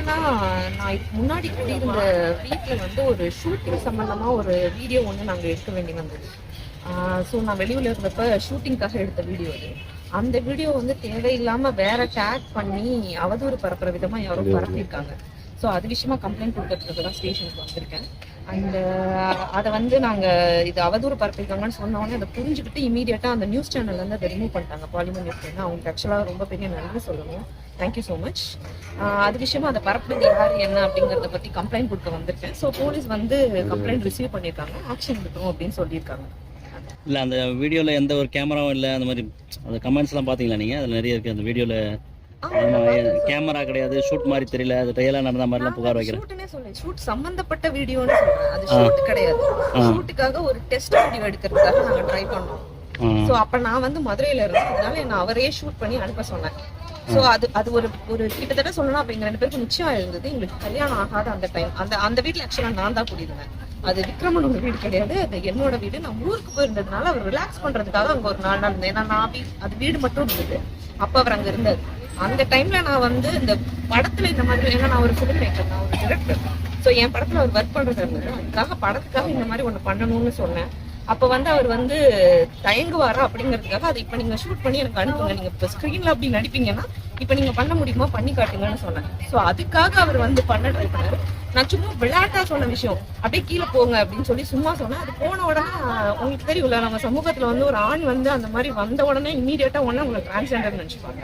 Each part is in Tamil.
என்னன்னா, நான் இதுக்கு முன்னாடி குடியிருந்த வீட்ல வந்து ஒரு ஷூட்டிங் சம்பந்தமா ஒரு வீடியோ ஒண்ணு நாங்க எடுக்க வேண்டி வந்தது. ஸோ நான் வெளியூர்ல இருந்தப்ப ஷூட்டிங்காக எடுத்த வீடியோ அது. அந்த வீடியோ வந்து தேவையில்லாம வேற டேக் பண்ணி அவதூறு பரப்புற விதமா யாரோ பரப்பியிருக்காங்க. ஸோ அது விஷயமா கம்ப்ளைண்ட் கொடுக்கறதுக்கு தான் ஸ்டேஷனுக்கு வந்திருக்கேன். அண்ட் அதை வந்து நாங்கள் இது அவதூறு பரப்பியிருக்காங்கன்னு சொன்னோடனே அதை புரிஞ்சுக்கிட்டு இமீடியட்டாக அந்த நியூஸ் சேனல்லேருந்து அதை ரிமூவ் பண்ணிட்டாங்க. பாலிமர் நியூஸ் சேனல் அவங்களுக்கு ஆக்சுவலாக ரொம்ப பெரிய நன்றி சொல்லணும். Thank you so much. அது விஷயமா அதை பரப்புறது யார் என்ன அப்படிங்கிறத பற்றி கம்ப்ளைண்ட் கொடுக்க வந்திருக்கேன். ஸோ போலீஸ் வந்து கம்ப்ளைண்ட் ரிசீவ் பண்ணியிருக்காங்க, ஆக்ஷன் எடுக்கணும் அப்படின்னு சொல்லியிருக்காங்க. இல்லை, அந்த வீடியோவில் எந்த ஒரு கேமராவும் இல்லை, அந்த மாதிரி அந்த கமெண்ட்ஸ்லாம் பார்த்தீங்களா நீங்கள்? அதில் நிறைய இருக்குது அந்த வீடியோவில். கேமரா கிடையாது, ஷூட் மாதிரி தெரியல, அது ரியலா நடந்த மாதிரிலாம் புகார் வைக்கிறேன். ஷூட்னே சொல்றேன், ஷூட் சம்பந்தப்பட்ட வீடியோன்னு சொல்றேன். அது ஷூட் கிடையாது. ஷூட்டுக்காக ஒரு டெஸ்ட் வீடியோ எடுக்கிறதுக்காக நாங்க ட்ரை பண்ணோம். சோ அப்ப நான் வந்து மதுரையில இருந்தேன், அதனால என்ன அவரே ஷூட் பண்ணி அனுப்ப சொன்னேன். சோ அது ஒரு கிட்டத்தட்ட சொல்லணும், அப்ப எங்க 2 பேருக்கு நிச்சயம் இருந்தது. எங்களுக்கு கல்யாணம் ஆகாத அந்த டைம். அந்த வீட்டுல ஆக்சுவலா நான் தான் குடியிருந்தேன். அது விக்ரமனோட வீடு கிடையாது, அது என்னோட வீடு. நான் ஊருக்கு போயிருந்ததுனால அவர் ரிலாக்ஸ் பண்றதுக்காக அங்க ஒரு 4 நாள் இருந்தேன். ஏன்னா நான் அது வீடு மட்டும் இருந்தது, அப்ப அவர் அங்க இருந்தாரு. அந்த டைம்ல நான் வந்து இந்த படத்துல இந்த மாதிரி, ஏன்னா நான் ஒரு ஃபிலிம் மேக்கர், நான் ஒரு டிரெக்டர். ஸோ என் படத்துல அவர் ஒர்க் பண்றது இருந்தது. அதுக்காக படத்துக்காக இந்த மாதிரி ஒண்ணு பண்ணணும்னு சொன்னேன். அப்ப வந்து அவர் வந்து தயங்குவாரா அப்படிங்கிறதுக்காக அதை இப்ப நீங்க ஷூட் பண்ணி எனக்கு அனுப்புங்க, நீங்க இப்ப ஸ்கிரீன்ல அப்படி நடிப்பீங்கன்னா இப்ப நீங்க பண்ண முடியுமா, பண்ணி காட்டுங்கன்னு சொன்னேன். ஸோ அதுக்காக அவர் வந்து பண்ண ட்ரை பண்ணாரு. நான் சும்மா விளையாட்டா சொன்ன விஷயம், அப்படியே கீழே போங்க அப்படின்னு சொல்லி சும்மா சொன்னேன். அது போன உடனே உங்களுக்கு தெரியும்ல, நம்ம சமூகத்துல வந்து ஒரு ஆண் வந்து அந்த மாதிரி வந்த உடனே இமீடியட்டா உடனே உங்களுக்கு டிரான்ஸ்ஜெண்டர் நினைச்சுப்பாங்க.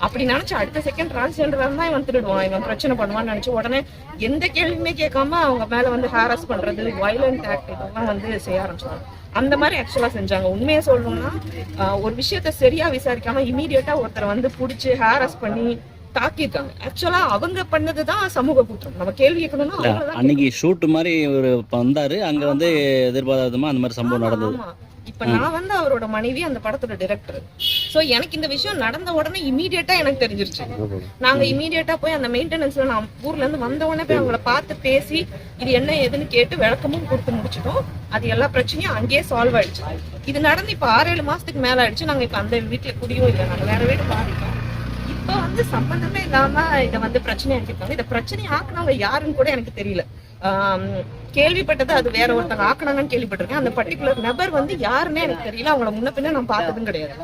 அப்படி நினைச்சு அடுத்த செகண்ட் டிரான்ஸ்ஜெண்டரா இருந்தா இவன் திருடுவான், இவன் பிரச்சனை பண்ணுவான்னு நினைச்சு உடனே எந்த கேள்வியுமே கேட்காம அவங்க மேல வந்து ஹாரஸ் பண்றது, வயலண்ட் ஆக்ட் இதெல்லாம் வந்து செய்ய ஆரம்பிச்சாங்க. அந்த மாதிரி ஆக்சுவலா செஞ்சாங்க. உண்மையை சொல்லணும்னா, ஒரு விஷயத்த சரியா விசாரிக்காம இமீடியட்டா ஒருத்தரை வந்து புடிச்சு ஹாரஸ் பண்ணி தாக்கியிருக்காங்க. ஆக்சுவலா அவங்க பண்ணதுதான் சமூக குற்றம். நம்ம கேள்வி கேட்கணும்னா அன்னைக்கு ஷூட் மாதிரி ஒரு வந்தாரு, அங்க வந்து எதிர்பாராதமா அந்த மாதிரி சம்பவம் நடந்தது. இப்ப நான் வந்து அவரோட மனைவி, அந்த படத்தோட டைரக்டர். சோ எனக்கு இந்த விஷயம் நடந்த உடனே இமீடியட்டா எனக்கு தெரிஞ்சிருச்சு. நாங்க இமீடியட்டா போய் அந்த மெயின்டெனன்ஸ்ல நான் ஊர்ல இருந்து வந்த உடனே போய் அவங்கள பார்த்து பேசி இது என்ன ஏதுன்னு கேட்டு விளக்கமும் கொடுத்து முடிச்சிட்டோம். அது எல்லா பிரச்சனையும் அங்கேயே சால்வ் ஆயிடுச்சு. இது நடந்து இப்ப 6-7 மாசத்துக்கு மேல ஆயிடுச்சு. நாங்க இப்ப அந்த வீட்டுல குடியும் இல்லை, நாங்க வேற வீடு பாதிட்டோம். இப்ப வந்து சம்பந்தமே இல்லாம இதை வந்து பிரச்சனை ஆக்கிருக்காங்க. இதை பிரச்சனை ஆக்குனவங்க யாருன்னு கூட எனக்கு தெரியல. கேள்விப்பட்டது அது வேற ஒருத்தங்க ஆக்குனாங்கன்னு கேள்விப்பட்டிருக்கேன். அந்த பர்டிகுலர் நபர் வந்து யாருன்னே எனக்கு தெரியல. அவங்கள முன்ன பின்ன நான் பார்த்ததும் கிடையாது.